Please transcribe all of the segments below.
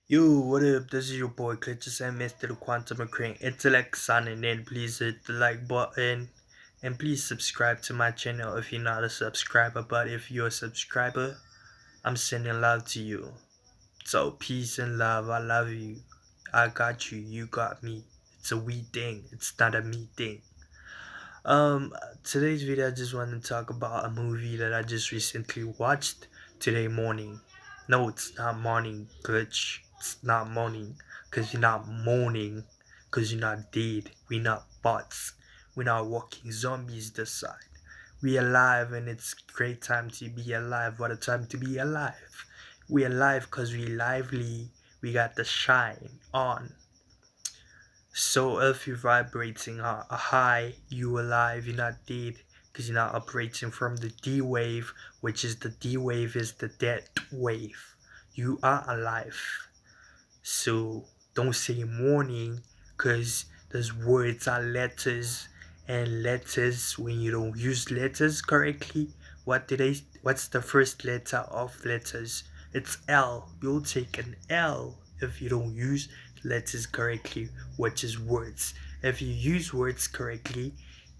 Yo, what up? This is your boy Glitches and Mr. The Quantum McCrane. Intellect signing in. Please hit the like button and please subscribe to my channel if you're not a subscriber. But if you're a subscriber, I'm sending love to you. So peace and love. I love you. I got you. You got me. It's a we thing. It's not a me thing. Um, Today's video I just want to talk about a movie that I just recently watched today morning. No, it's not morning, glitch. It's not morning, cause you're not mourning, cause you're not dead. We're not bots. We're not walking zombies this side. We alive and it's great time to be alive. What a time to be alive. We alive cause we lively. We got the shine on. So if you're vibrating a high, you alive, you're not dead, because you're not operating from the D wave, which is the D wave is the dead wave. You are alive. So don't say morning, because those words are letters, and letters, when you don't use letters correctly, what's the first letter of letters? It's L. You'll take an L if you don't use letters correctly, which is words. If you use words correctly,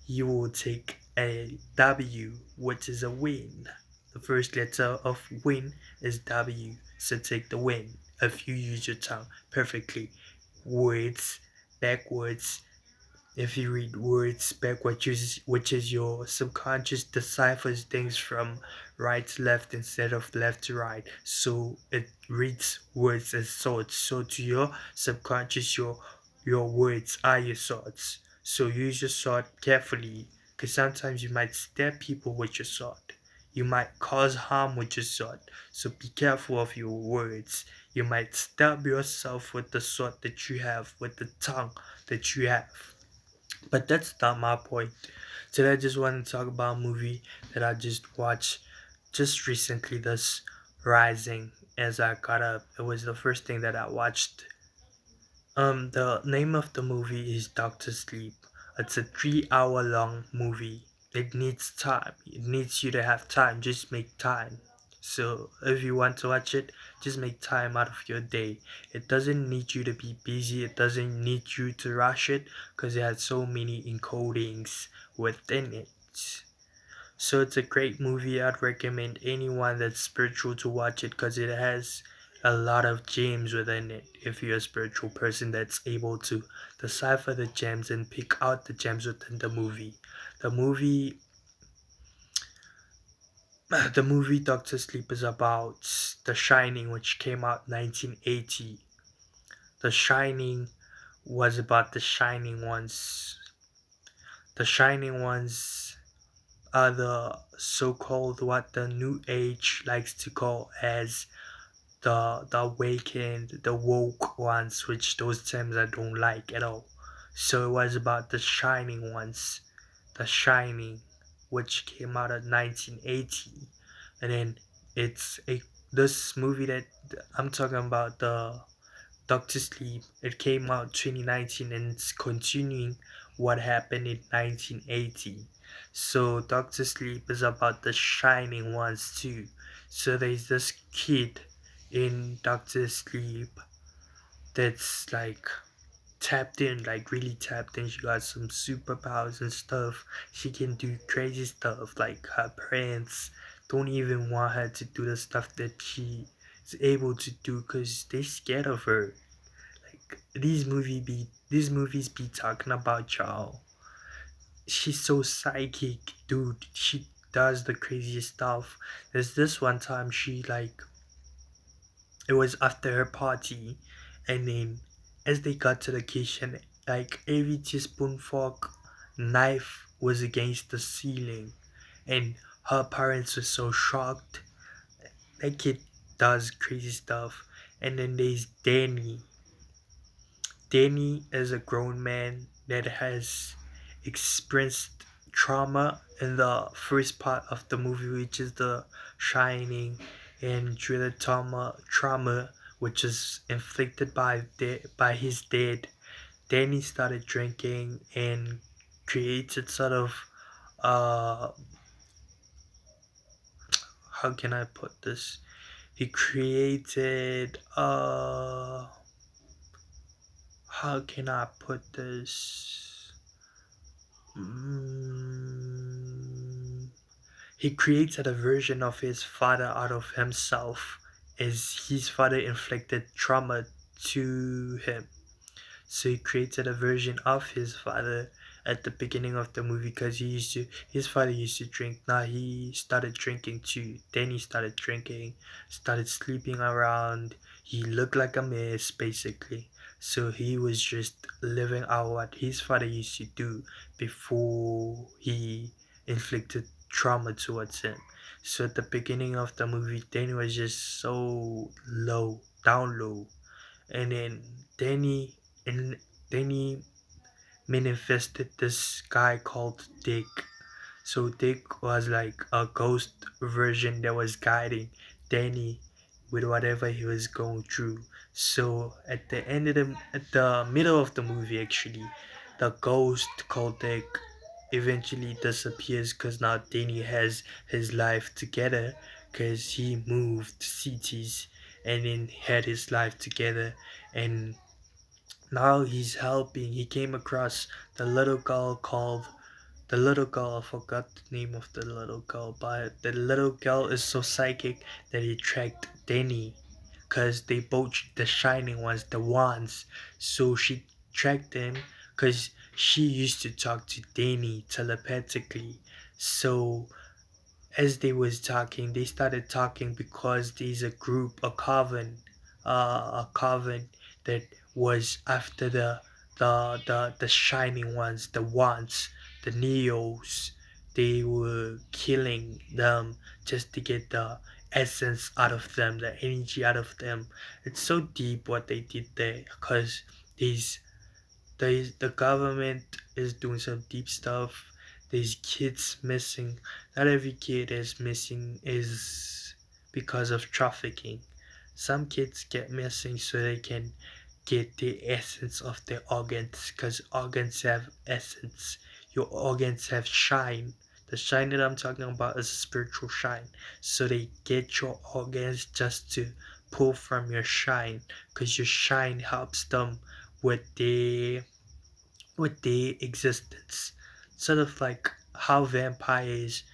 you will take a W, which is a win. The first letter of win is W, so take the win if you use your tongue perfectly. Words backwards. If you read words backwards, which is your subconscious deciphers things from right to left instead of left to right. So it reads words as thoughts. So to your subconscious, your words are your thoughts. So use your sword carefully, because sometimes you might stab people with your sword. You might cause harm with your sword. So be careful of your words. You might stab yourself with the sword that you have, with the tongue that you have. But that's not my point. Today I just want to talk about a movie that I just watched just recently, this Rising. As I got up, it was the first thing that I watched. The name of the movie is Doctor Sleep. It's a 3 hour long movie. It needs time. It needs you to have time. Just make time. So if you want to watch it, just make time out of your day. It doesn't need you to be busy. It doesn't need you to rush it, because it has so many encodings within it. So it's a great movie. I'd recommend anyone that's spiritual to watch it, because it has a lot of gems within it. If you're a spiritual person that's able to decipher the gems and pick out the gems within the movie. The movie the movie Doctor Sleep is about The Shining, which came out 1980. The Shining was about the Shining Ones. The Shining Ones are the so-called, what the New Age likes to call as the awakened, the woke ones, which those terms I don't like at all. So it was about the Shining Ones, The Shining, which came out in 1980, and then it's a this movie that I'm talking about, the Doctor Sleep. It came out 2019 and it's continuing what happened in 1980. So Doctor Sleep is about the Shining Ones too. So there's this kid in Doctor Sleep that's like tapped in, like really tapped in. She got some superpowers and stuff. She can do crazy stuff. Like her parents don't even want her to do the stuff that she is able to do, because they scared of her. Like these movies be talking about y'all. She's so psychic, dude. She does the craziest stuff. There's this one time she like, it was after her party, and then as they got to the kitchen, like every teaspoon, fork, knife was against the ceiling, and her parents were so shocked. That kid does crazy stuff. And then there's Danny. Danny is a grown man that has experienced trauma in the first part of the movie, which is The Shining, and through the trauma which is inflicted by his dad. Danny started drinking and created sort of uh how can I put this? He created how can I put this? Mm, he created a version of his father out of himself, as his father inflicted trauma to him. So he created a version of his father at the beginning of the movie, because his father used to drink. Now he started drinking too. Then he started drinking, started sleeping around. He looked like a mess basically. So he was just living out what his father used to do before he inflicted trauma towards him. So at the beginning of the movie, Danny was just so low, down low, and then Danny and Danny manifested this guy called Dick. So Dick was like a ghost version that was guiding Danny with whatever he was going through. So at the middle of the movie actually, the ghost called Dick eventually disappears, because now Danny has his life together, because he moved cities and then had his life together. And now he's helping. He came across the little girl called the little girl. I forgot the name of the little girl, but the little girl is so psychic that he tracked Danny, cause they both the shining ones, the wands. So she tracked him, cause she used to talk to Danny telepathically. So as they was talking, they started talking because there's a group, a coven that was after the shining ones, the ones, the neos. They were killing them just to get the essence out of them, the energy out of them. It's so deep what they did there, because these the government is doing some deep stuff. There's kids missing. Not every kid is missing is because of trafficking. Some kids get missing so they can get the essence of their organs, because organs have essence. Your organs have shine. The shine that I'm talking about is a spiritual shine. So they get your organs just to pull from your shine, because your shine helps them with their existence. Sort of like how vampires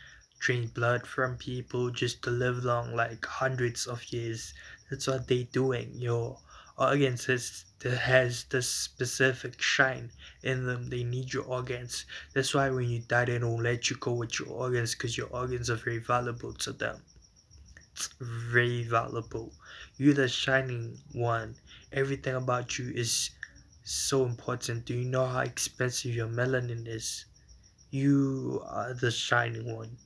drain blood from people just to live long, like hundreds of years. That's what they're doing. Your organs has this specific shine in them. They need your organs. That's why when you die, they don't let you go with your organs, because your organs are very valuable to them. It's very valuable. You're the shining one. Everything about you is so important. Do you know how expensive your melanin is? You are the shining one,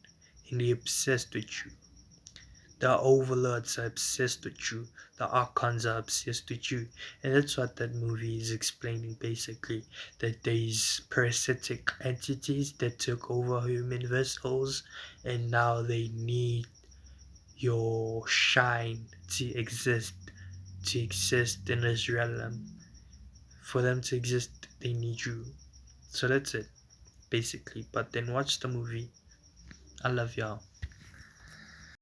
and they're obsessed with you. The overlords are obsessed with you. The archons are obsessed with you. And that's what that movie is explaining basically. That there's parasitic entities that took over human vessels, and now they need your shine to exist in this realm. For them to exist, they need you. So that's it, basically. But then watch the movie. I love y'all.